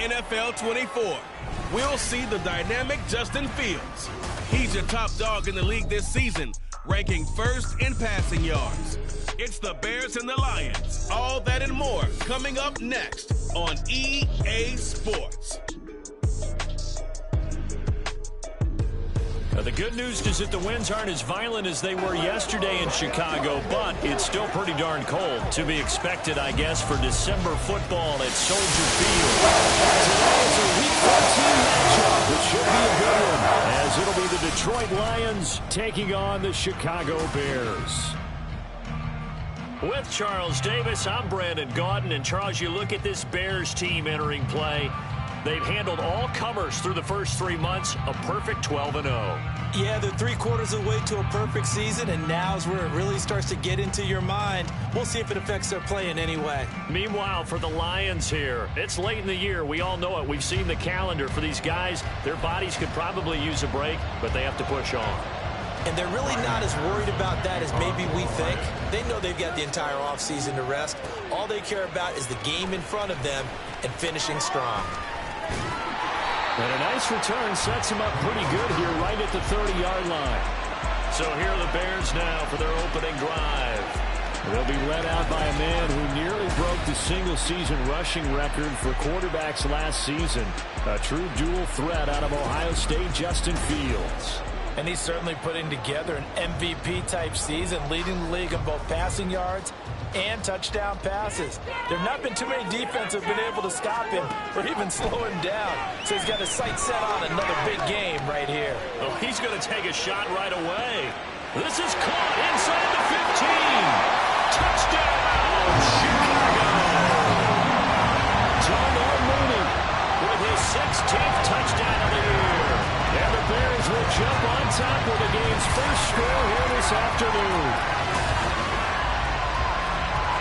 NFL 24. We'll see the dynamic Justin Fields. He's your top dog in the league this season, ranking first in passing yards. It's the Bears and the Lions. All that and more coming up next on EA Sports. The good news is that the winds aren't as violent as they were yesterday in Chicago, but it's still pretty darn cold. To be expected, I guess, for December football at Soldier Field. Today is a Week 14 matchup, which should be a good one, as it'll be the Detroit Lions taking on the Chicago Bears. With Charles Davis, I'm Brandon Gaudin. And, Charles, you look at this Bears team entering play. They've handled all comers through the first 3 months, a perfect 12-0. Yeah, they're 3/4 of the way to a perfect season, and now's where it really starts to get into your mind. We'll see if it affects their play in any way. Meanwhile, for the Lions here, it's late in the year. We all know it. We've seen the calendar for these guys. Their bodies could probably use a break, but they have to push on. And they're really not as worried about that as maybe we think. They know they've got the entire offseason to rest. All they care about is the game in front of them and finishing strong. And a nice return sets him up pretty good here right at the 30-yard line. So here are the Bears now for their opening drive. They'll be led out by a man who nearly broke the single-season rushing record for quarterbacks last season. A true dual threat out of Ohio State, Justin Fields. And he's certainly putting together an MVP-type season, leading the league in both passing yards and touchdown passes. There have not been too many defenses have been able to stop him or even slow him down. So he's got his sights set on another big game right here. Oh, he's going to take a shot right away. This is caught inside the 15. Touchdown, Chicago. Darnell Mooney with his 16th touchdown of the year. And the Bears will jump on top with the game's first score here this afternoon.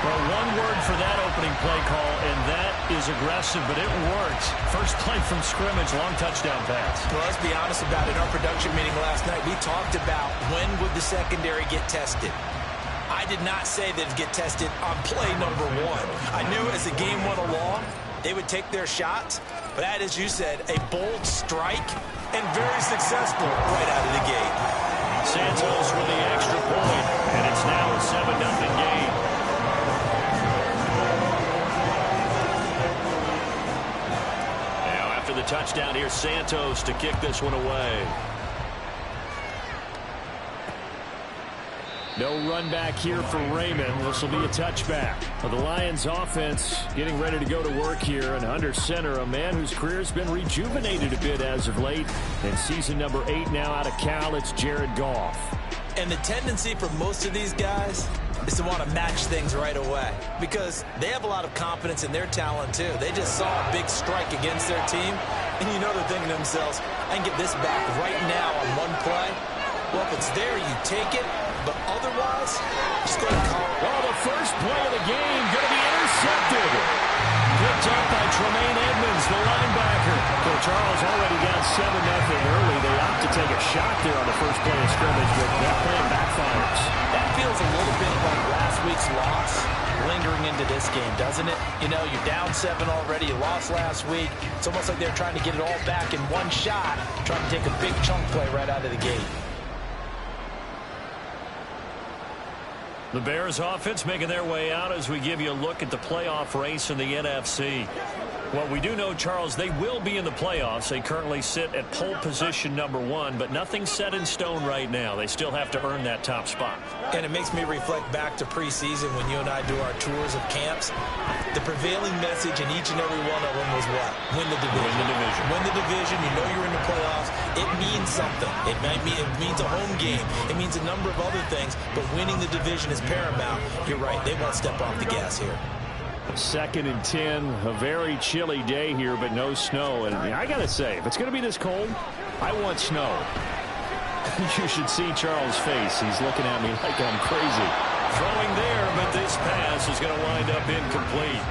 Well, one word for that opening play call, and that is aggressive, but it worked. First play from scrimmage, long touchdown pass. Well, let's be honest about it. In our production meeting last night, we talked about when would the secondary get tested. I did not say that it'd get tested on play number one. I knew as the game went along, they would take their shots, but that, as you said, a bold strike and very successful right out of the gate. Santos with the extra point, and it's now a 7-0 game. The touchdown here, Santos to kick this one away. No run back here for Raymond. This will be a touchback. Well, the Lions offense getting ready to go to work here, and under center, a man whose career has been rejuvenated a bit as of late. In season number 8 now out of Cal, it's Jared Goff. And the tendency for most of these guys is to want to match things right away because they have a lot of confidence in their talent too. They just saw a big strike against their team, and you know they're thinking to themselves, I can get this back right now on one play. Well, if it's there, you take it, but otherwise, just go ahead and call it. Oh, the first play of the game going to be intercepted. Picked up by Tremaine Edmonds, the linebacker. So Charles already down 7-0 early. They opt to take a shot there on the first play of scrimmage, but that plan backfires. That feels a little bit like last week's loss lingering into this game, doesn't it? You know, you're down 7 already. You lost last week. It's almost like they're trying to get it all back in one shot, trying to take a big chunk play right out of the gate. The Bears offense making their way out as we give you a look at the playoff race in the NFC. Well, we do know, Charles, they will be in the playoffs. They currently sit at pole position number 1, but nothing's set in stone right now. They still have to earn that top spot. And it makes me reflect back to preseason when you and I do our tours of camps. The prevailing message in each and every one of them was what? Win the division. Win the division. Win the division. You know you're in the playoffs. It means something. It means a home game. It means a number of other things, but winning the division is paramount. You're right. They won't step off the gas here. 2nd and 10, a very chilly day here, but no snow. And I got to say, if it's going to be this cold, I want snow. You should see Charles' face. He's looking at me like I'm crazy. Throwing there, but this pass is going to wind up incomplete.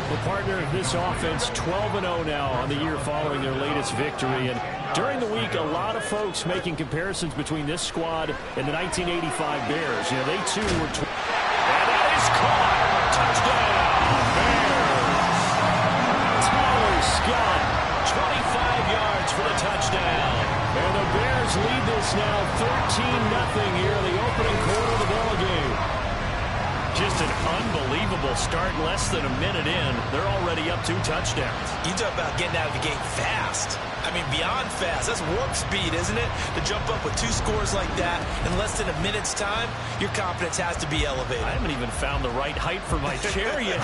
The partner of this offense, 12-0 now on the year following their latest victory. And during the week, a lot of folks making comparisons between this squad and the 1985 Bears. You know, they too were... And that is caught. Touchdown. Bears. Tyler Scott Bears lead this now 13-0 here in the opening quarter of the ball game. Just an unbelievable start. Less than a minute in, they're already up 2 touchdowns. You talk about getting out of the gate fast. I mean, beyond fast. That's warp speed, isn't it? To jump up with 2 scores like that in less than a minute's time, your confidence has to be elevated. I haven't even found the right height for my chair yet.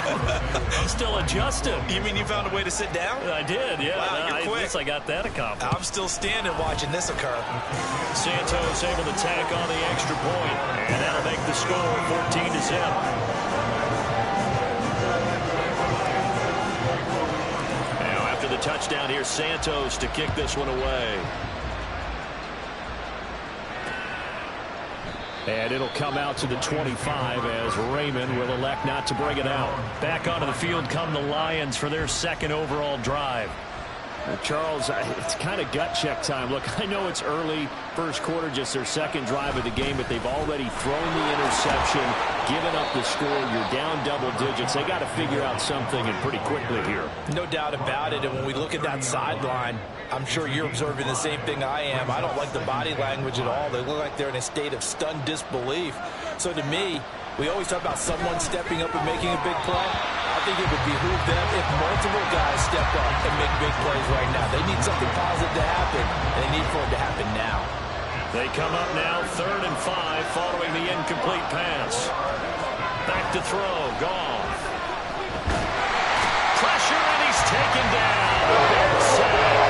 I'm still adjusting. You mean you found a way to sit down? I did, yeah. Wow, you're quick. At least I got that accomplished. I'm still standing watching this occur. Santos able to tack on the extra point, and that'll make the score 14-0. The touchdown here, Santos to kick this one away. And it'll come out to the 25 as Raymond will elect not to bring it out. Back onto the field come the Lions for their second overall drive. Charles, it's kind of gut check time. Look, I know it's early, first quarter, just their second drive of the game, but they've already thrown the interception, given up the score. You're down double digits. They got to figure out something, and pretty quickly here. No doubt about it, and when we look at that sideline, I'm sure you're observing the same thing I am. I don't like the body language at all. They look like they're in a state of stunned disbelief. So to me, we always talk about someone stepping up and making a big play. I think it would behoove them if multiple guys step up and make big plays right now. They need something positive to happen, and they need for it to happen now. They come up now 3rd and 5 following the incomplete pass. Back to throw, Goff. Pressure, and he's taken down. The Bears sack.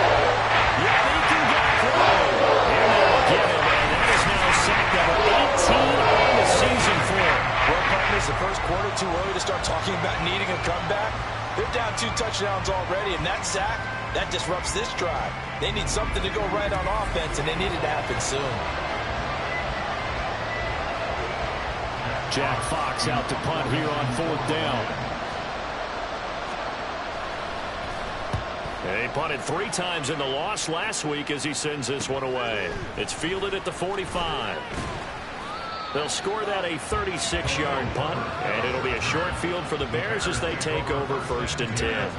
Yeah, he can get through. And they'll get him, and that is now sack number 18 on the season for him. Well, partners, the first quarter too early to start talking about needing a comeback. They're down 2 touchdowns already, and that sack, that disrupts this drive. They need something to go right on offense, and they need it to happen soon. Jack Fox out to punt here on 4th down. He punted 3 times in the loss last week as he sends this one away. It's fielded at the 45. They'll score that a 36-yard punt, and it'll be a short field for the Bears as they take over 1st and 10.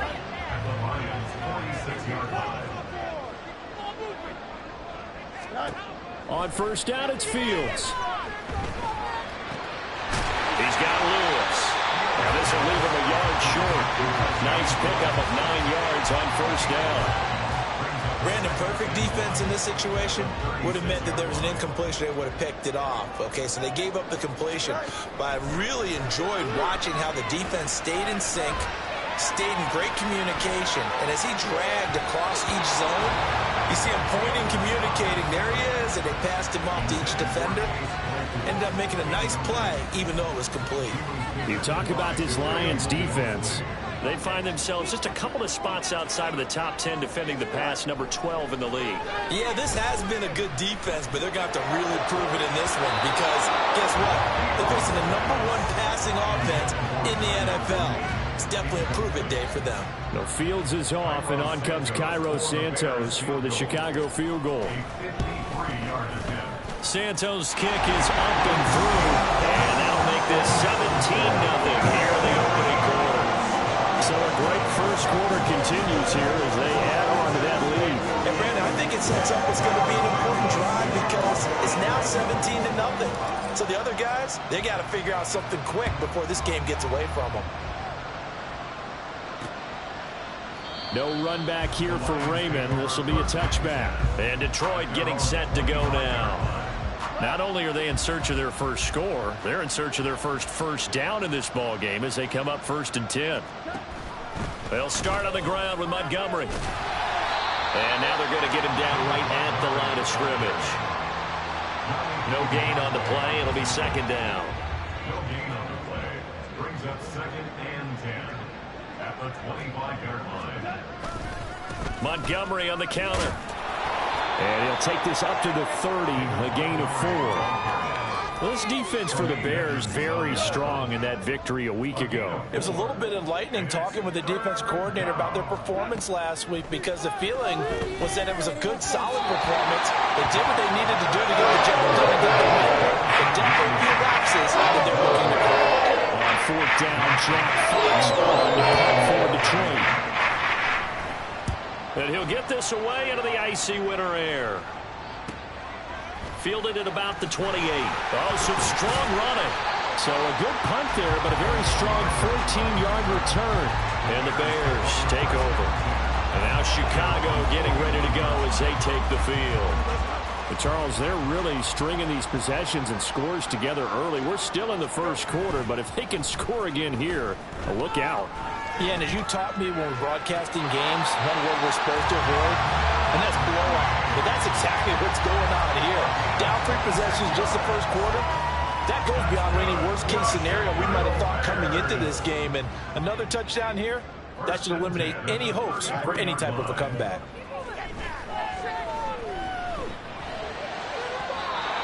On 1st down, it's Fields. He's got Lewis. And this will leave him a yard short. Nice pickup of 9 yards on 1st down. Brandon, perfect defense in this situation would have meant that there was an incompletion. They would have picked it off. Okay, so they gave up the completion. But I really enjoyed watching how the defense stayed in sync, stayed in great communication. And as he dragged across each zone, you see him pointing, communicating. There he is, and they passed him off to each defender. Ended up making a nice play, even though it was complete. You talk about this Lions defense. They find themselves just a couple of spots outside of the top 10 defending the pass, number 12 in the league. Yeah, this has been a good defense, but they're going to have to really prove it in this one because, guess what? They're facing the #1 passing offense in the NFL. It's definitely a prove-it day for them. No, Fields is off, and on comes Cairo Santos for the Chicago field goal. Santos' kick is up and through, and that'll make this 17-0 here in the opening quarter. So a great first quarter continues here as they add on to that lead. And Brandon, I think it sets up what's going to be an important drive because it's now 17-0. So the other guys, they got to figure out something quick before this game gets away from them. No run back here for Raymond. This will be a touchback. And Detroit getting set to go now. Not only are they in search of their first score, they're in search of their first down in this ball game as they come up 1st and 10. They'll start on the ground with Montgomery. And now they're going to get him down right at the line of scrimmage. No gain on the play. It'll be 2nd down. No gain on the play. Brings up 2nd and 10 at the 25-yard line. Montgomery on the counter. And he'll take this up to the 30, a gain of 4. Well, this defense for the Bears very strong in that victory a week ago. It was a little bit enlightening talking with the defense coordinator about their performance last week because the feeling was that it was a good, solid performance. They did what they needed to do to get the job done and get the win. But definitely a few lapses that they're looking to correct. On 4th down, Jack Fox on the punt for Detroit. And he'll get this away into the icy winter air. Fielded at about the 28. Oh, some strong running. So a good punt there, but a very strong 14-yard return. And the Bears take over. And now Chicago getting ready to go as they take the field. But Charles, they're really stringing these possessions and scores together early. We're still in the first quarter, but if they can score again here, look out. Yeah, and as you taught me when we're broadcasting games, one word we're supposed to avoid, and that's blowout. But that's exactly what's going on here. Down 3 possessions just the first quarter. That goes beyond any worst-case scenario we might have thought coming into this game. And another touchdown here, that should eliminate any hopes for any type of a comeback.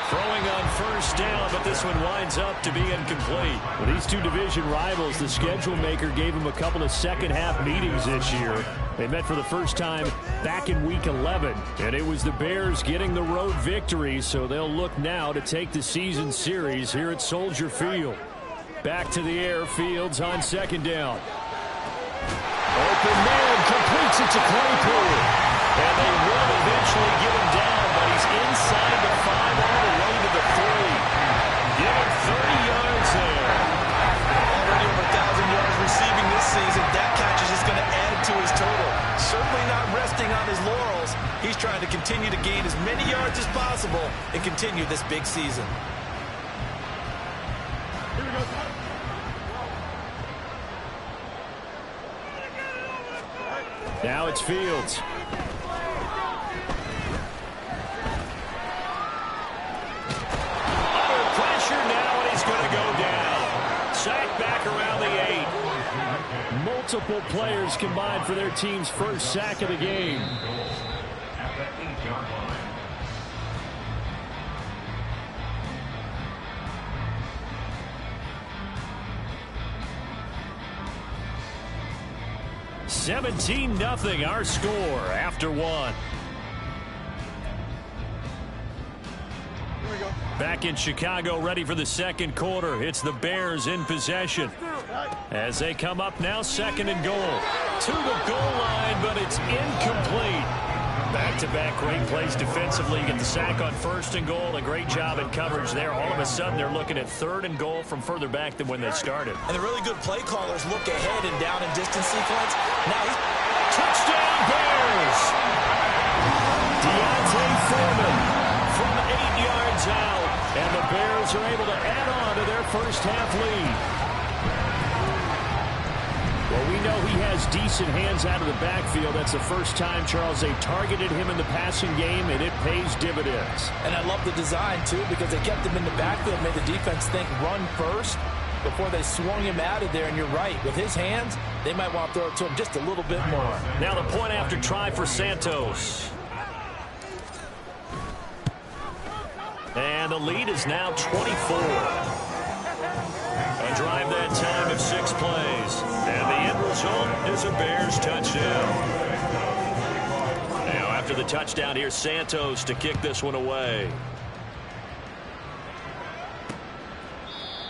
Throwing on first down, but this one winds up to be incomplete. Well, these two division rivals, the schedule maker gave them a couple of second-half meetings this year. They met for the first time back in Week 11, and it was the Bears getting the road victory, so they'll look now to take the season series here at Soldier Field. Back to the air, Fields on second down. Open man, completes it to Claypool. And they will eventually get him down, but he's inside the 5 all the way to the 3. Give him 30 yards there. Already over 1,000 yards receiving this season. That catch is just going to add to his total. Certainly not resting on his laurels. He's trying to continue to gain as many yards as possible and continue this big season. Now it's Fields. Multiple players combined for their team's first sack of the game. At the 8-yard line. $17-0 our score after 1. Back in Chicago, ready for the second quarter. It's the Bears in possession. As they come up now, 2nd and goal. To the goal line, but it's incomplete. Back-to-back great plays defensively. You get the sack on 1st and goal. A great job in coverage there. All of a sudden, they're looking at 3rd and goal from further back than when they started. And the really good play callers look ahead and down and distance sequence. Now he's... Touchdown, Bears! Deontay Foreman from 8 yards out. And the Bears are able to add on to their first-half lead. Well, we know he has decent hands out of the backfield. That's the first time, Charles, they targeted him in the passing game, and it pays dividends. And I love the design, too, because they kept him in the backfield, made the defense think run first before they swung him out of there. And you're right, with his hands, they might want to throw it to him just a little bit more. Now the point after try for Santos. And the lead is now 24. A drive that time of 6 plays. And the end result is a Bears touchdown. Now after the touchdown, here's Santos to kick this one away.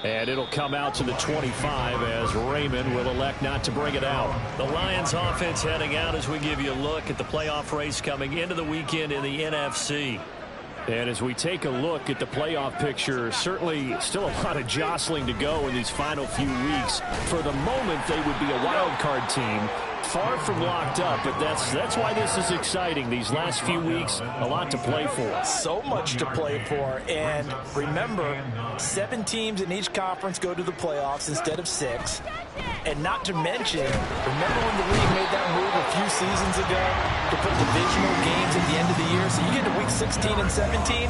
And it'll come out to the 25 as Raymond will elect not to bring it out. The Lions offense heading out as we give you a look at the playoff race coming into the weekend in the NFC. And as we take a look at the playoff picture, certainly still a lot of jostling to go in these final few weeks. For the moment, they would be a wild card team, far from locked up, but that's why this is exciting. These last few weeks, a lot to play for. So much to play for. And remember, 7 teams in each conference go to the playoffs instead of 6. And not to mention, remember when the league made that move a few seasons ago to put divisional games at the end of the year? So you get to week 16 and 17,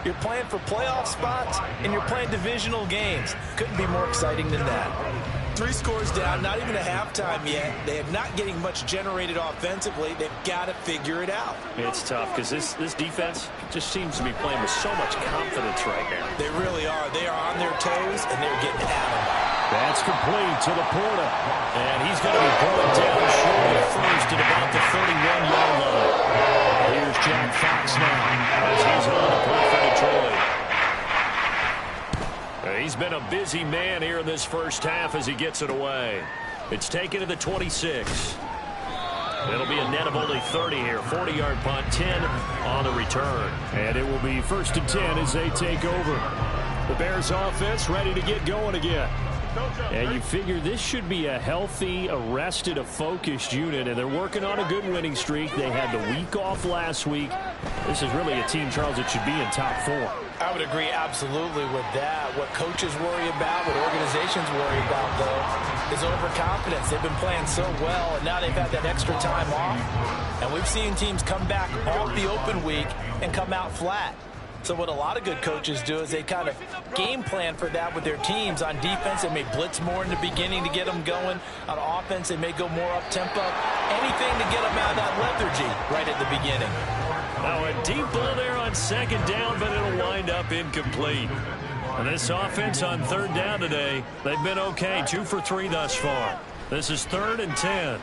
you're playing for playoff spots, and you're playing divisional games. Couldn't be more exciting than that. 3 scores down, not even a halftime yet. They are not getting much generated offensively. They've got to figure it out. It's tough because this defense just seems to be playing with so much confidence right now. They really are. They are on their toes, and they're getting at them. That's complete to Laporta. And he's going to be brought down short at first at about the 31-yard line. Here's Jack Fox now as he's on to punt for Detroit. He's been a busy man here in this first half as he gets it away. It's taken to the 26. It'll be a net of only 30 here. 40-yard punt, 10 on the return. And it will be 1st and 10 as they take over. The Bears offense ready to get going again. And you figure this should be a healthy, arrested, a focused unit, and they're working on a good winning streak. They had the week off last week. This is really a team, Charles, that should be in top 4. I would agree absolutely with that. What coaches worry about, what organizations worry about, though, is overconfidence. They've been playing so well, and now they've had that extra time off. And we've seen teams come back off the open week and come out flat. So what a lot of good coaches do is they kind of game plan for that with their teams. On defense, they may blitz more in the beginning to get them going. On offense, they may go more up-tempo. Anything to get them out of that lethargy right at the beginning. Now a deep ball there on 2nd down, but it'll wind up incomplete. And this offense on 3rd down today, they've been okay. 2 for 3 thus far. This is 3rd and 10. And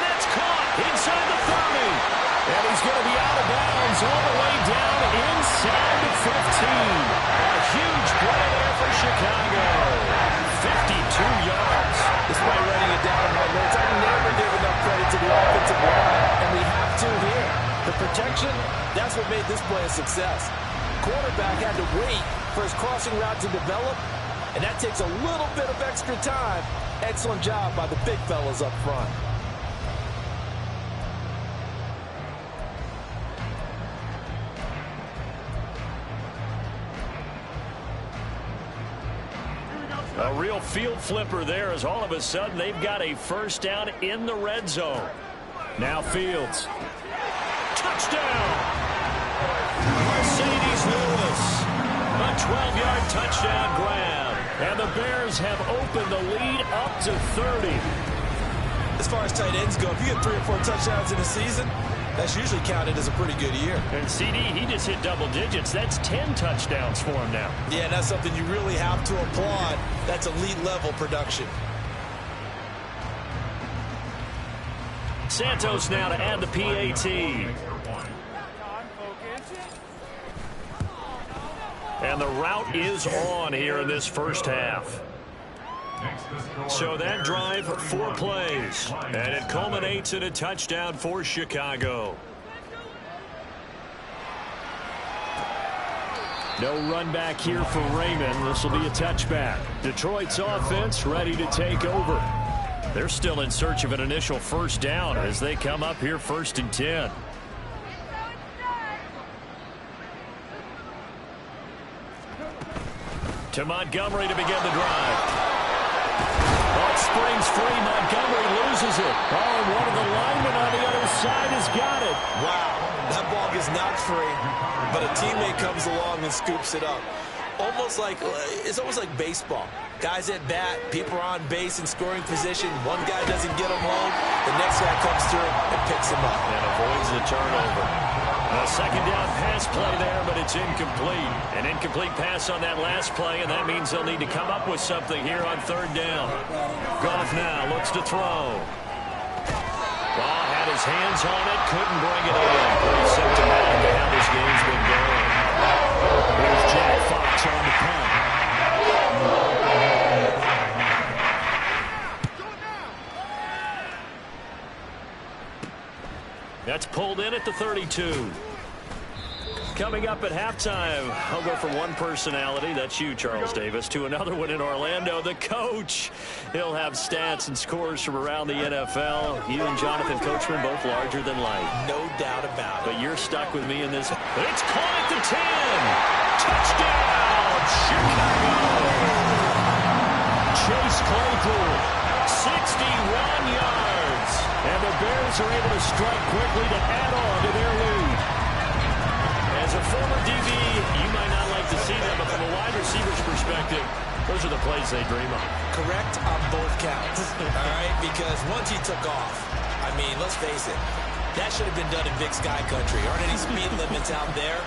that's caught inside the 30. And he's going to be out of bounds all the way down inside the 15. A huge play there for Chicago. 52 yards. Despite writing it down in my notes, I never give enough credit to the offensive line, and we have to here. The protection, that's what made this play a success. Quarterback had to wait for his crossing route to develop, and that takes a little bit of extra time. Excellent job by the big fellas up front. A real field flipper there as all of a sudden they've got a 1st down in the red zone. Now Fields. Touchdown! Mercedes Lewis. A 12-yard touchdown grab. And the Bears have opened the lead up to 30. As far as tight ends go, if you get 3 or 4 touchdowns in a season, that's usually counted as a pretty good year. And CD, he just hit double digits. That's 10 touchdowns for him now. Yeah, and that's something you really have to applaud. That's elite-level production. Santos now to add the PAT. And the route is on here in this 1st half. So that drive, 4 plays, and it culminates in a touchdown for Chicago. No run back here for Raymond. This will be a touchback. Detroit's offense ready to take over. They're still in search of an initial 1st down as they come up here 1st and 10. To Montgomery to begin the drive. Ball springs free. Montgomery loses it. Oh, and one of the linemen on the other side has got it. Wow, that ball gets knocked free, but a teammate comes along and scoops it up. It's almost like baseball. Guys at bat, people are on base in scoring position. One guy doesn't get him home. The next guy comes through and picks him up. And avoids the turnover. A 2nd down pass play there, but it's incomplete. An incomplete pass on that last play, and that means they'll need to come up with something here on 3rd down. Goff now looks to throw. Goff had his hands on it, couldn't bring it in. Pretty symptomatic of how this game's been going. Here's Jack Fox on the punt. That's pulled in at the 32. Coming up at halftime, I'll go from one personality, that's you, Charles Davis, to another one in Orlando, the coach. He'll have stats and scores from around the NFL. You and Jonathan Coachman both larger than life. No doubt about it. But you're stuck with me in this. It's caught at the 10. Touchdown, Chicago. Chase Claypool, 61 yards. And the Bears are able to strike quickly to add on to their lead. As a former DB, you might not like to see them, but from a wide receiver's perspective, those are the plays they dream of. Correct on both counts, all right? Because once he took off, I mean, let's face it, that should have been done in Big Sky Country. Aren't any speed limits out there?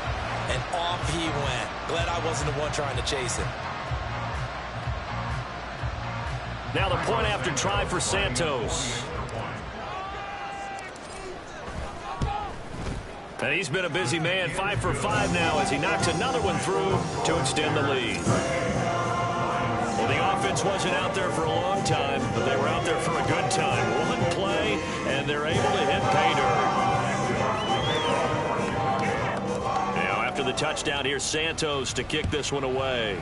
And off he went. Glad I wasn't the one trying to chase him. Now the point after try for Santos. And he's been a busy man, 5 for 5 now as he knocks another one through to extend the lead. Well, the offense defense wasn't out there for a long time, but they were out there for a good time. One play, and they're able to hit pay dirt. Now, after the touchdown, here's Santos to kick this one away.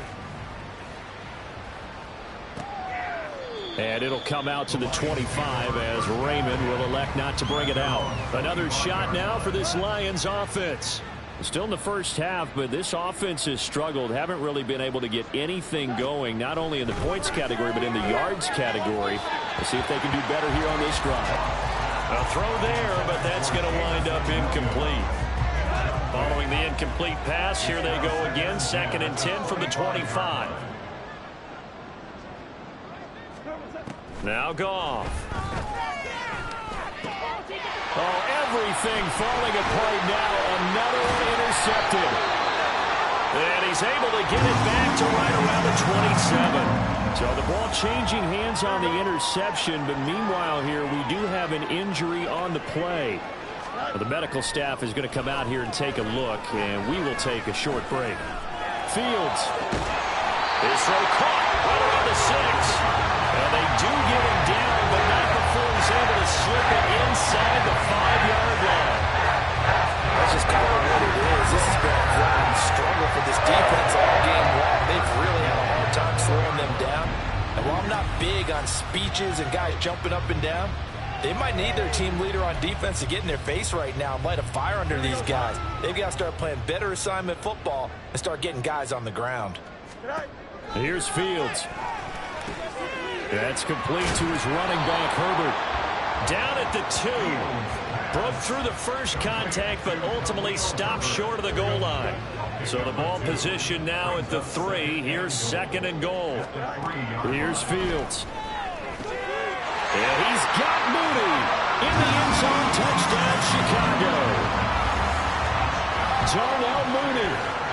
And it'll come out to the 25 as Raymond will elect not to bring it out. Another shot now for this Lions offense. Still in the first half, but this offense has struggled. Haven't really been able to get anything going, not only in the points category, but in the yards category. We'll see if they can do better here on this drive. A throw there, but that's going to wind up incomplete. Following the incomplete pass, here they go again. 2nd and 10 from the 25. Now Goff. Oh, everything falling apart now. Another one intercepted. And he's able to get it back to right around the 27. So the ball changing hands on the interception, but meanwhile here we do have an injury on the play. The medical staff is going to come out here and take a look, and we will take a short break. Fields. His throw caught right around the 6. And they do get him down, but not before he's able to slip it inside the 5-yard line. That's just kind of what it is. This has been a grind struggle for this defense all game long. They've really had a hard time slowing them down. And while I'm not big on speeches and guys jumping up and down, they might need their team leader on defense to get in their face right now and light a fire under these guys. They've got to start playing better assignment football and start getting guys on the ground. Here's Fields. That's complete to his running back, Herbert. Down at the 2. Broke through the first contact, but ultimately stopped short of the goal line. So the ball position now at the 3. Here's 2nd and goal. Here's Fields. And he's got Mooney in the end zone. Touchdown, Chicago. Darnell Mooney.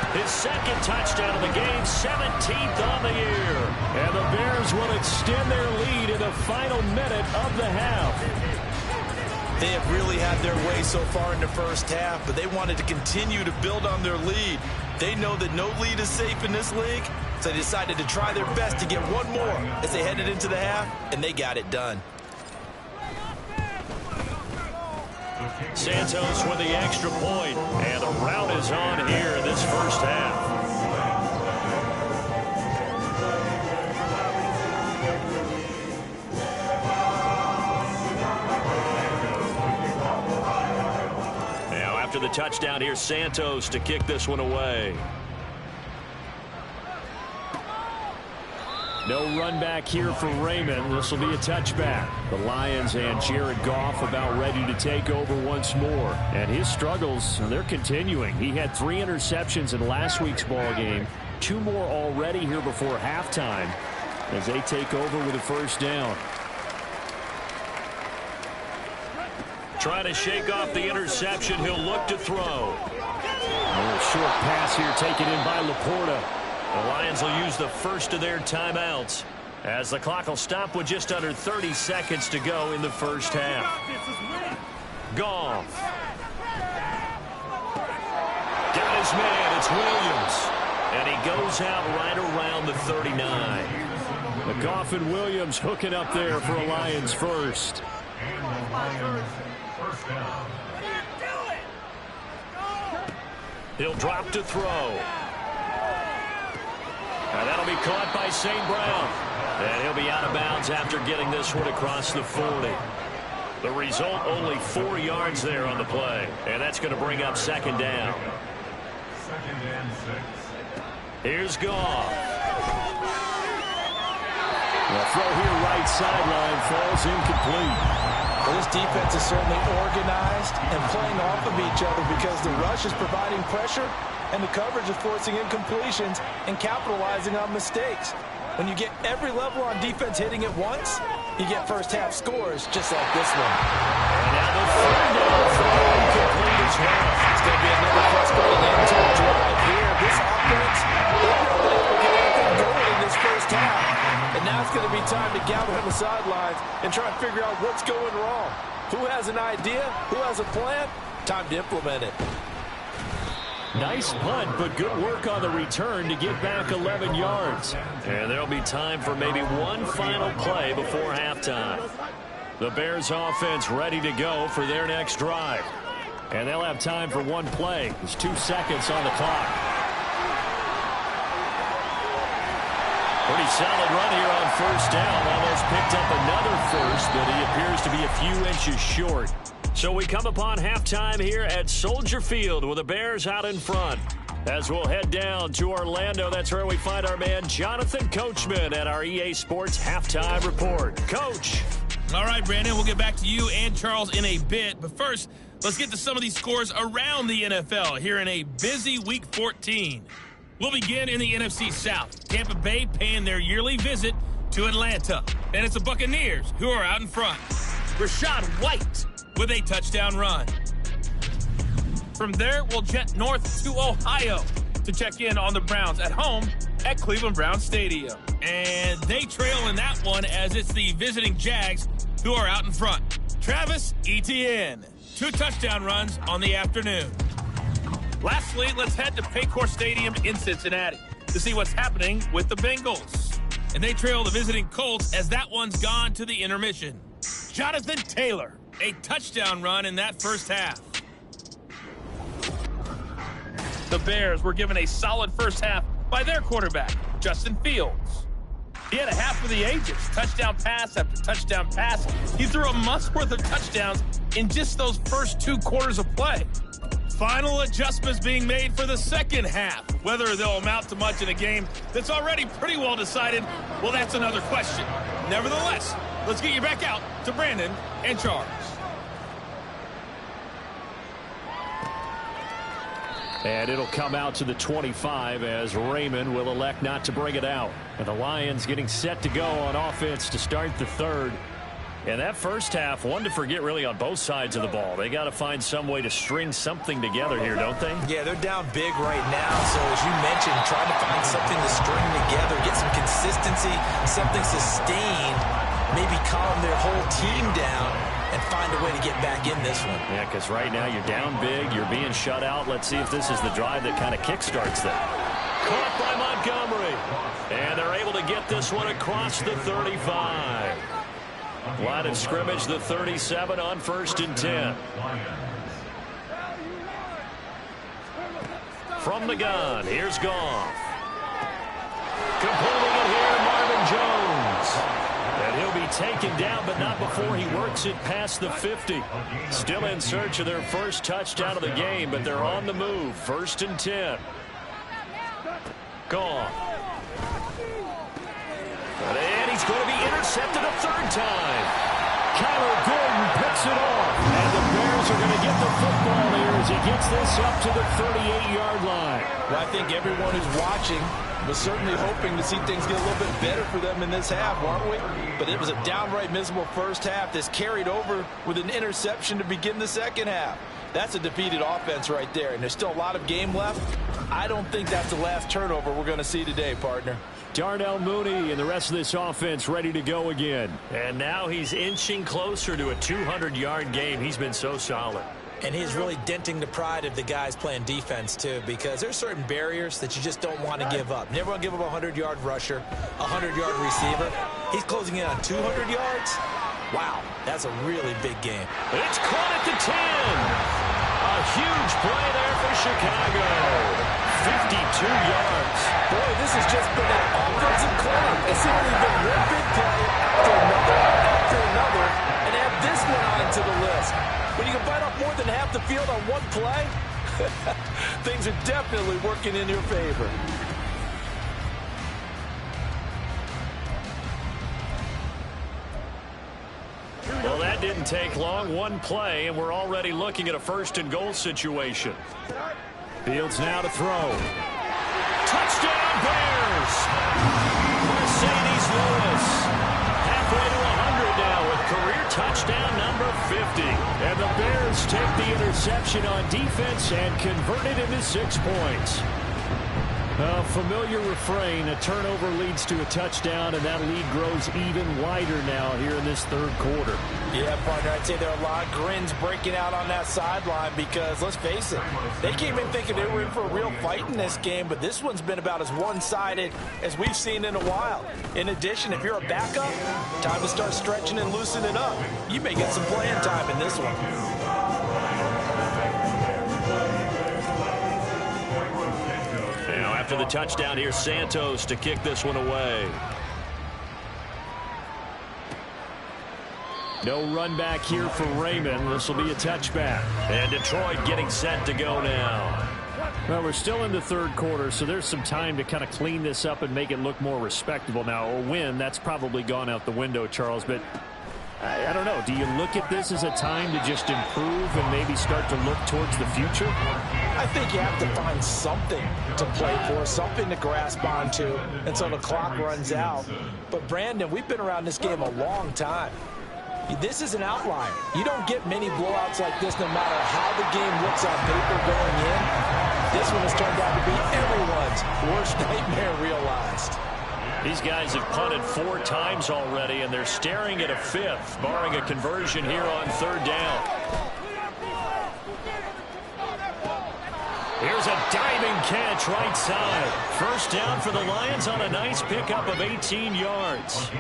His 2nd touchdown of the game, 17th on the year. And the Bears will extend their lead in the final minute of the half. They have really had their way so far in the first half, but they wanted to continue to build on their lead. They know that no lead is safe in this league, so they decided to try their best to get one more as they headed into the half, and they got it done. Santos with the extra point, and the rout is on here in this first half. Now after the touchdown, here's Santos to kick this one away. No run back here for Raymond. This will be a touchback. The Lions and Jared Goff about ready to take over once more. And his struggles, they're continuing. He had 3 interceptions in last week's ball game. 2 more already here before halftime as they take over with a first down. Trying to shake off the interception. He'll look to throw. A little short pass here taken in by Laporta. The Lions will use the first of their timeouts as the clock will stop with just under 30 seconds to go in the first half. Goff. Got his man. It's Williams. And he goes out right around the 39. The Goff and Williams hooking up there for a Lions first. He'll drop to throw. And that'll be caught by St. Brown. And he'll be out of bounds after getting this one across the 40. The result, only 4 yards there on the play. And that's going to bring up 2nd down. 2nd and 6. Here's Goff. The throw here right sideline falls incomplete. Well, this defense is certainly organized and playing off of each other because the rush is providing pressure and the coverage is forcing incompletions and capitalizing on mistakes. When you get every level on defense hitting at once, you get first half scores just like this one. And now the 3rd down throw incomplete as well. It's going to be another frustrating end to the drive here. This offense, they weren't able to get anything going in this first half. And now it's going to be time to gather on the sidelines and try and figure out what's going wrong. Who has an idea? Who has a plan? Time to implement it. Nice punt, but good work on the return to get back 11 yards. And there'll be time for maybe one final play before halftime. The Bears offense ready to go for their next drive. And they'll have time for one play. There's 2 seconds on the clock. Pretty solid run here on first down. Almost picked up another first, but he appears to be a few inches short. So we come upon halftime here at Soldier Field with the Bears out in front. As we'll head down to Orlando, that's where we find our man Jonathan Coachman at our EA Sports Halftime Report. Coach. All right, Brandon, we'll get back to you and Charles in a bit. But first, let's get to some of these scores around the NFL here in a busy Week 14. We'll begin in the NFC South. Tampa Bay paying their yearly visit to Atlanta. And it's the Buccaneers who are out in front. Rashad White with a touchdown run. From there, we'll jet north to Ohio to check in on the Browns at home at Cleveland Browns Stadium. And they trail in that one as it's the visiting Jags who are out in front. Travis Etienne, 2 touchdown runs on the afternoon. Lastly, let's head to Paycor Stadium in Cincinnati to see what's happening with the Bengals. And they trail the visiting Colts as that one's gone to the intermission. Jonathan Taylor, a touchdown run in that first half. The Bears were given a solid first half by their quarterback, Justin Fields. He had a half for the ages, touchdown pass after touchdown pass. He threw a month's worth of touchdowns in just those first 2 quarters of play. Final adjustments being made for the second half. Whether they'll amount to much in a game that's already pretty well decided, well, that's another question. Nevertheless, let's get you back out to Brandon and Charles. And it'll come out to the 25 as Raymond will elect not to bring it out. And the Lions getting set to go on offense to start the third. And that first half, one to forget really on both sides of the ball. They got to find some way to string something together here, don't they? Yeah, they're down big right now. So as you mentioned, trying to find something to string together, get some consistency, something sustained, maybe calm their whole team down and find a way to get back in this one. Yeah, because right now you're down big, you're being shut out. Let's see if this is the drive that kind of kickstarts that. Caught by Montgomery. And they're able to get this one across the 35. Line of scrimmage, the 37 on 1st and 10. From the gun, here's Goff. Completing it here, Marvin Jones. And he'll be taken down, but not before he works it past the 50. Still in search of their first touchdown of the game, but they're on the move. 1st and 10. Goff. And he's going to be intercepted a 3rd time. Kyler Gordon picks it off. And the Bears are going to get the football here as he gets this up to the 38-yard line. Well, I think everyone who's watching was certainly hoping to see things get a little bit better for them in this half, weren't we? But it was a downright miserable first half that's carried over with an interception to begin the second half. That's a defeated offense right there, and there's still a lot of game left. I don't think that's the last turnover we're going to see today, partner. Darnell Mooney and the rest of this offense ready to go again. And now he's inching closer to a 200-yard game. He's been so solid. And he's really denting the pride of the guys playing defense, too, because there's certain barriers that you just don't want to give up. Never want to give up a 100-yard rusher, a 100-yard receiver. He's closing in on 200 yards. Wow, that's a really big game. It's caught at the 10. A huge play there for Chicago. 52 yards. Boy, this has just been an offensive climb. It's simply been one big play after another, and add this one onto the list. When you can bite off more than half the field on one play, things are definitely working in your favor. Well, that didn't take long. One play, and we're already looking at a 1st and goal situation. Fields now to throw. Touchdown, Bears! Mercedes Lewis. Halfway to 100 now with career touchdown number 50. And the Bears take the interception on defense and convert it into 6 points. A familiar refrain, a turnover leads to a touchdown, and that lead grows even wider now here in this third quarter. Yeah, partner, I'd say there are a lot of grins breaking out on that sideline because, let's face it, they came in thinking they were in for a real fight in this game, but this one's been about as one-sided as we've seen in a while. In addition, if you're a backup, time to start stretching and loosening up. You may get some playing time in this one. Now after the touchdown, here's Santos to kick this one away. No run back here for Raymond. This will be a touchback. And Detroit getting set to go now. Well, we're still in the third quarter, so there's some time to kind of clean this up and make it look more respectable. Now, a win, that's probably gone out the window, Charles, but I don't know. Do you look at this as a time to just improve and maybe start to look towards the future? I think you have to find something to play for, something to grasp onto until the clock runs out. But, Brandon, we've been around this game a long time. This is an outlier. You don't get many blowouts like this no matter how the game looks on paper going in. This one has turned out to be everyone's worst nightmare realized. These guys have punted 4 times already, and they're staring at a 5th, barring a conversion here on third down. Here's a diving catch right side. First down for the Lions on a nice pickup of 18 yards.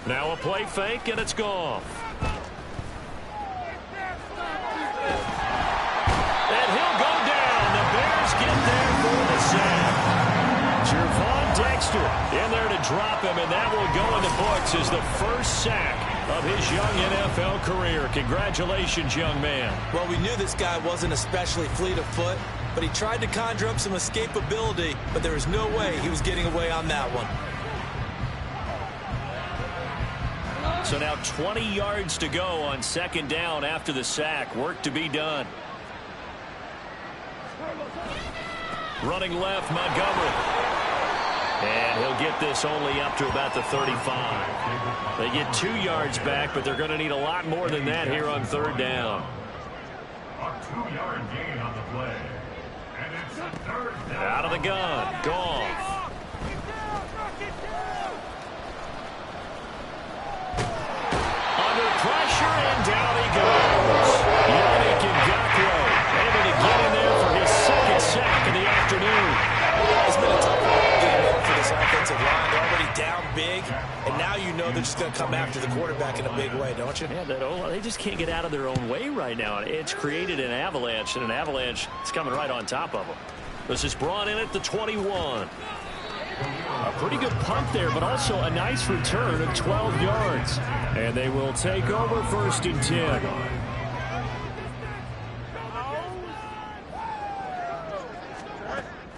Now a play fake, and it's gone. And he'll go down. The Bears get there for the sack. Gervon Dexter in there to drop him, and that will go in the books as the first sack of his young NFL career. Congratulations, young man. Well, we knew this guy wasn't especially fleet of foot, but he tried to conjure up some escapability, but there was no way he was getting away on that one. So now 20 yards to go on second down after the sack. Work to be done. Running left, Montgomery. And he'll get this only up to about the 35. They get 2 yards back, but they're going to need a lot more than that here on third down. A 2-yard gain on the play. And it's a third down. Out of the gun. Goff. Under pressure, and down he goes. Yannick Ngakoue able to get in there for his second sack of the afternoon. It's been a tough game for this offensive line. They're already down big, and now you know they're just going to come after the quarterback in a big way, don't you? Yeah, they just can't get out of their own way right now. It's created an avalanche, and an avalanche is coming right on top of them. This is brought in at the 21. A pretty good punt there, but also a nice return of 12 yards. And they will take over first and 10.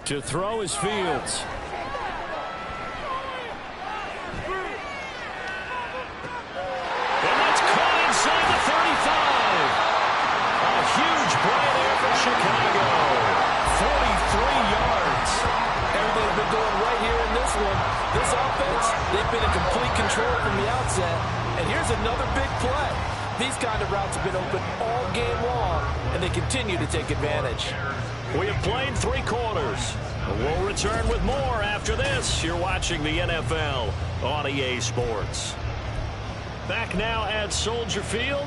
To throw is Fields. And that's caught inside the 35. A huge play there for Chicago. 43 yards. Everything's been going right here in this one. This offense, they've been in complete control from the outset. And here's another big play. These kind of routes have been open all game long, and they continue to take advantage. We have played 3 quarters. We'll return with more after this. You're watching the NFL on EA Sports. Back now at Soldier Field.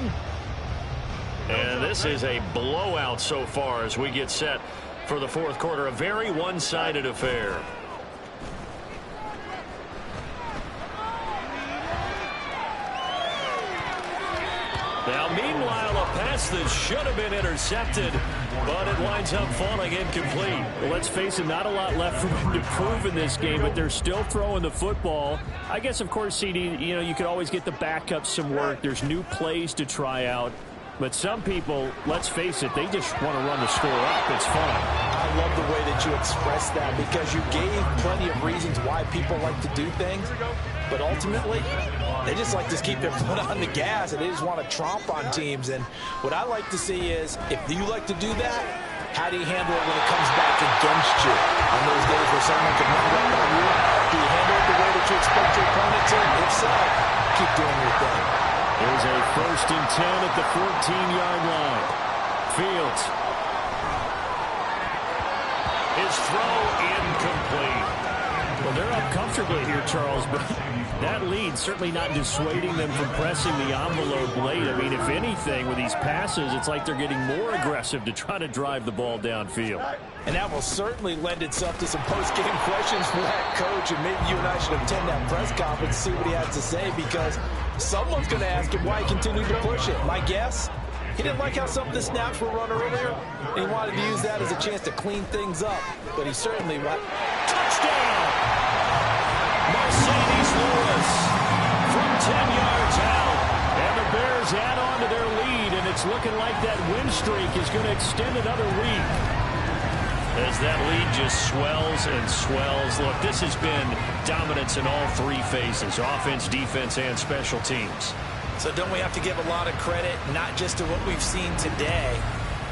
And this is a blowout so far as we get set for the fourth quarter. A very one-sided affair. Now, meanwhile, a pass that should have been intercepted, but it winds up falling incomplete. Well, let's face it, not a lot left for them to prove in this game, but they're still throwing the football. I guess, of course, CD, you could always get the backup some work. There's new plays to try out. But some people, let's face it, they just want to run the score up. It's fun. I love the way that you expressed that because you gave plenty of reasons why people like to do things. But ultimately, they just like to keep their foot on the gas, and they just want to tromp on teams. And what I like to see is, if you like to do that, how do you handle it when it comes back against you? On those days where someone can run right on you, do you handle it the way that you expect your opponent to? If so, keep doing your thing. Here's a 1st and 10 at the 14-yard line. Fields. His throw incomplete. Well, they're up comfortably here, Charles, but that lead certainly not dissuading them from pressing the envelope late. I mean, if anything, with these passes, it's like they're getting more aggressive to try to drive the ball downfield. And that will certainly lend itself to some post-game questions for that coach, and maybe you and I should attend that press conference to see what he has to say, because someone's going to ask him why he continued to push it. My guess? He didn't like how some of the snaps were run earlier, and he wanted to use that as a chance to clean things up. But he certainly went. Touchdown! Mercedes Lewis from 10 yards out. And the Bears add on to their lead, and it's looking like that win streak is going to extend another week. As that lead just swells and swells. Look, this has been dominance in all three phases, offense, defense, and special teams. So don't we have to give a lot of credit, not just to what we've seen today,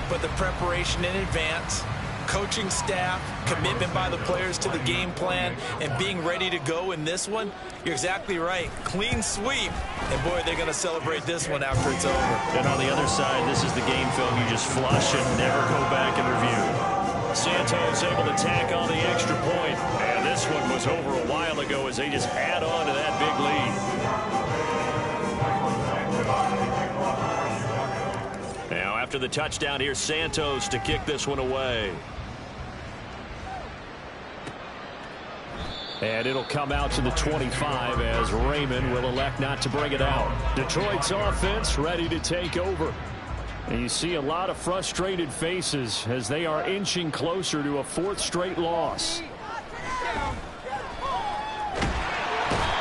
but the preparation in advance, coaching staff, commitment by the players to the game plan, and being ready to go in this one? You're exactly right. Clean sweep. And, boy, they're going to celebrate this one after it's over. And on the other side, this is the game film you just flush and never go back and review. Santos able to tack on the extra point. And this one was over a while ago as they just add on to that big lead. Now, after the touchdown, here's Santos to kick this one away. And it'll come out to the 25 as Raymond will elect not to bring it out. Detroit's offense ready to take over. And you see a lot of frustrated faces as they are inching closer to a 4th straight loss.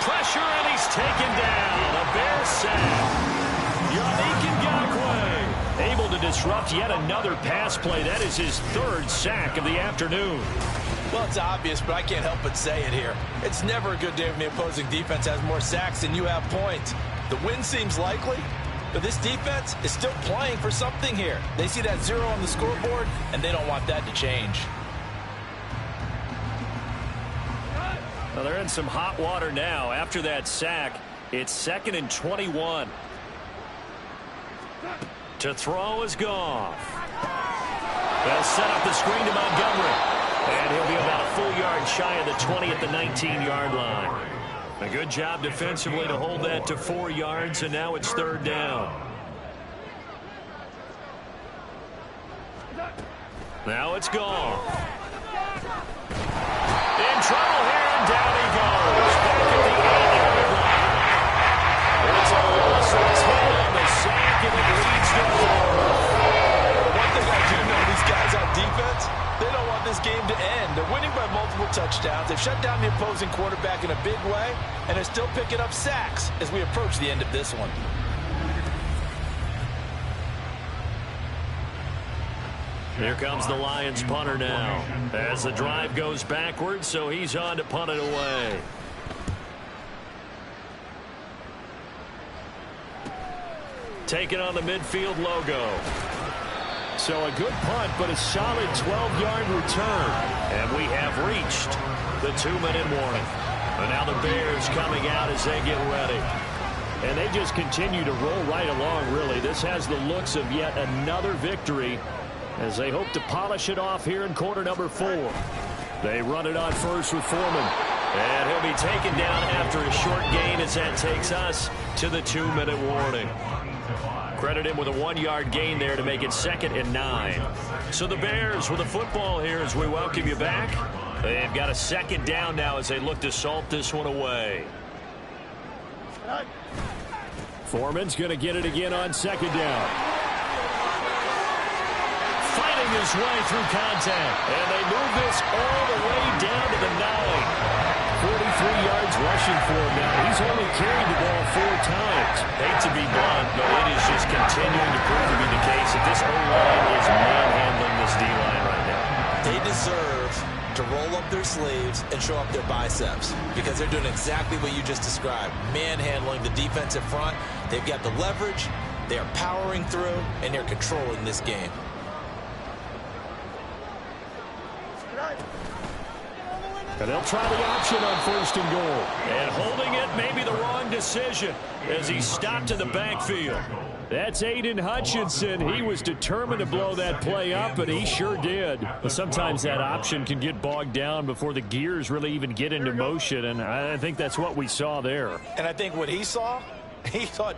Pressure, and he's taken down. A Bears sack. Able to disrupt yet another pass play. That is his 3rd sack of the afternoon. Well, it's obvious, but I can't help but say it here. It's never a good day when the opposing defense has more sacks than you have points. The win seems likely, but this defense is still playing for something here. They see that 0 on the scoreboard, and they don't want that to change. Well, they're in some hot water now. After that sack, it's 2nd and 21. To throw is Goff. They'll set up the screen to Montgomery. And he'll be about a full yard shy of the 20 at the 19-yard line. A good job defensively to hold that to 4 yards, and now it's 3rd down. Now it's Goff. In trouble here, and down he goes. Back at the 8-yard line. It's a loss of 10 on the sack, and it leads to 4. One thing I do know, these guys on defense, they don't want this game to end. They're winning by multiple touchdowns. They've shut down the opposing quarterback in a big way, and they're still picking up sacks as we approach the end of this one. Here comes the Lions punter now. As the drive goes backwards, so he's on to punt it away. Taking on the midfield logo. So a good punt, but a solid 12-yard return. And we have reached the 2-minute warning. And now the Bears coming out as they get ready. And they just continue to roll right along, really. This has the looks of yet another victory as they hope to polish it off here in quarter number 4. They run it on first with Foreman. And he'll be taken down after a short gain as that takes us to the 2-minute warning. Credit him with a 1-yard gain there to make it 2nd and 9. So the Bears with the football here as we welcome you back. They've got a 2nd down now as they look to salt this one away. Foreman's going to get it again on 2nd down. Fighting his way through contact. And they move this all the way down to the 9. 43 yards rushing for him now. He's only carried the ball 4 times. Hate to be blunt, but it is just continuing to prove to be the case that this O-line is manhandling this D-line right now. They deserve to roll up their sleeves and show up their biceps because they're doing exactly what you just described. Manhandling the defensive front. They've got the leverage. They are powering through, and they're controlling this game. And they'll try the option on 1st and goal. And holding it may be the wrong decision as he stopped in the backfield. That's Aiden Hutchinson. He was determined to blow that play up, and he sure did. But sometimes that option can get bogged down before the gears really even get into motion, and I think that's what we saw there. And I think what he saw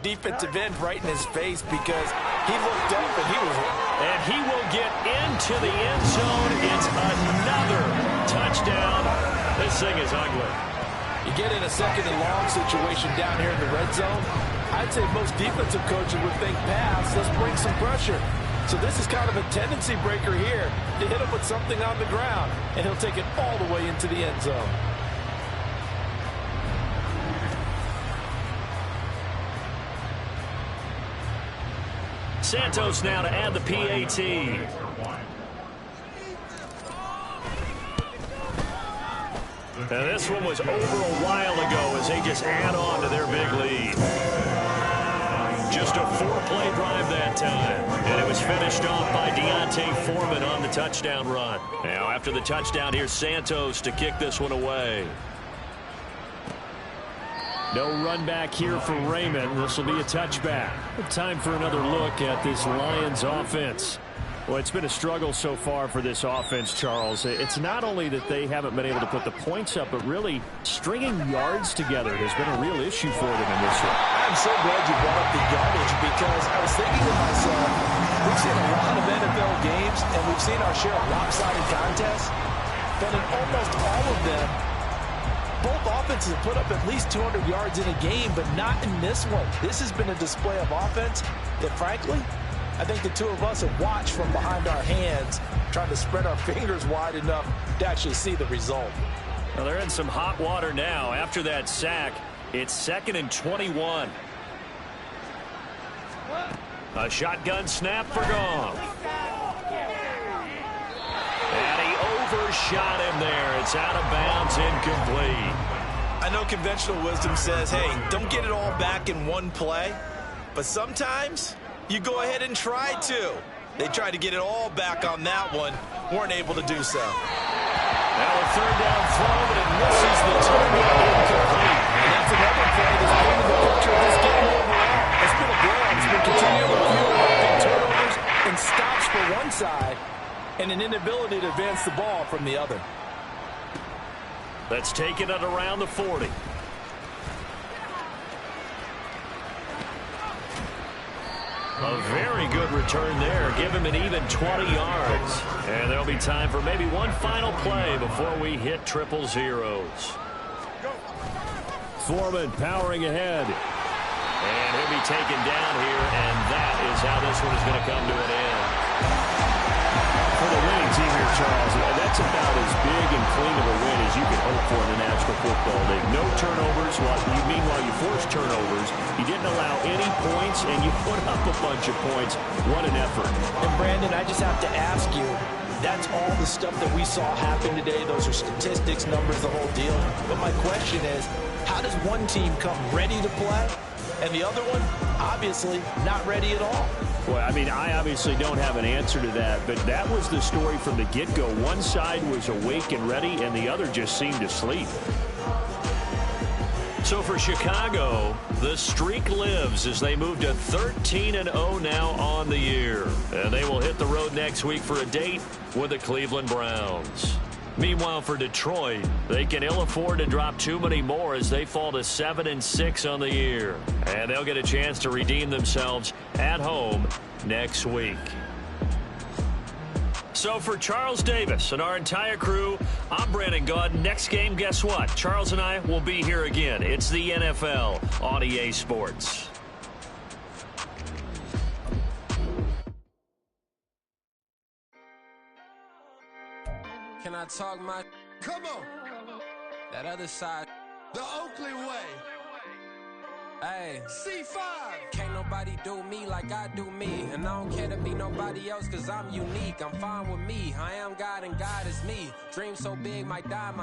defensive end right in his face because he looked up and he was... And he will get into the end zone. It's another touchdown. This thing is ugly. You get in a 2nd and long situation down here in the red zone, I'd say most defensive coaches would think, pass, let's bring some pressure. So this is kind of a tendency breaker here to hit him with something on the ground, and he'll take it all the way into the end zone. Santos now to add the PAT. Now this one was over a while ago as they just add on to their big lead. Just a 4-play drive that time. And it was finished off by Deontay Foreman on the touchdown run. Now after the touchdown, here's Santos to kick this one away. No run back here for Raymond. This will be a touchback. Time for another look at this Lions offense. Well, it's been a struggle so far for this offense, Charles. It's not only that they haven't been able to put the points up, but really stringing yards together has been a real issue for them in this one. I'm so glad you brought up the yardage because I was thinking to myself, we've seen a lot of NFL games and we've seen our share of lopsided contests, but in almost all of them, both offenses have put up at least 200 yards in a game, but not in this one. This has been a display of offense that, frankly, I think the two of us have watched from behind our hands, trying to spread our fingers wide enough to actually see the result. Well, they're in some hot water now. After that sack, it's 2nd and 21. A shotgun snap for Goff. And he overshot him there. It's out of bounds, incomplete. I know conventional wisdom says, hey, don't get it all back in one play, but sometimes you go ahead and try to. They tried to get it all back on that one, weren't able to do so. Now a 3rd down throw, but it misses the target, incomplete. And that's another play that's painting the picture of this game overall. It's been a blowout. It's been continually fueled by big turnovers and stops for one side and an inability to advance the ball from the other. Let's take it at around the 40. A very good return there. Give him an even 20 yards. And there'll be time for maybe one final play before we hit triple zeros. Foreman powering ahead. And he'll be taken down here, and that is how this one is going to come to an end. For the winning team here, Charles, that's about as big and clean of a win as you can hope for in the National Football League. No turnovers. Meanwhile, you forced turnovers. You didn't allow any points, and you put up a bunch of points. What an effort. And, Brandon, I just have to ask you, that's all the stuff that we saw happen today. Those are statistics, numbers, the whole deal. But my question is, how does one team come ready to play, and the other one, obviously, not ready at all? Well, I mean, I obviously don't have an answer to that, but that was the story from the get-go. One side was awake and ready, and the other just seemed to sleep. So for Chicago, the streak lives as they move to 13-0 now on the year. And they will hit the road next week for a date with the Cleveland Browns. Meanwhile, for Detroit, they can ill afford to drop too many more as they fall to 7-6 on the year. And they'll get a chance to redeem themselves at home next week. So for Charles Davis and our entire crew, I'm Brandon Gaudin. Next game, guess what? Charles and I will be here again. It's the NFL on EA Sports. Can I talk my... Come on. That other side. The Oakley way. Hey. C5. Can't nobody do me like I do me. And I don't care to be nobody else cause I'm unique. I'm fine with me. I am God and God is me. Dream so big might die.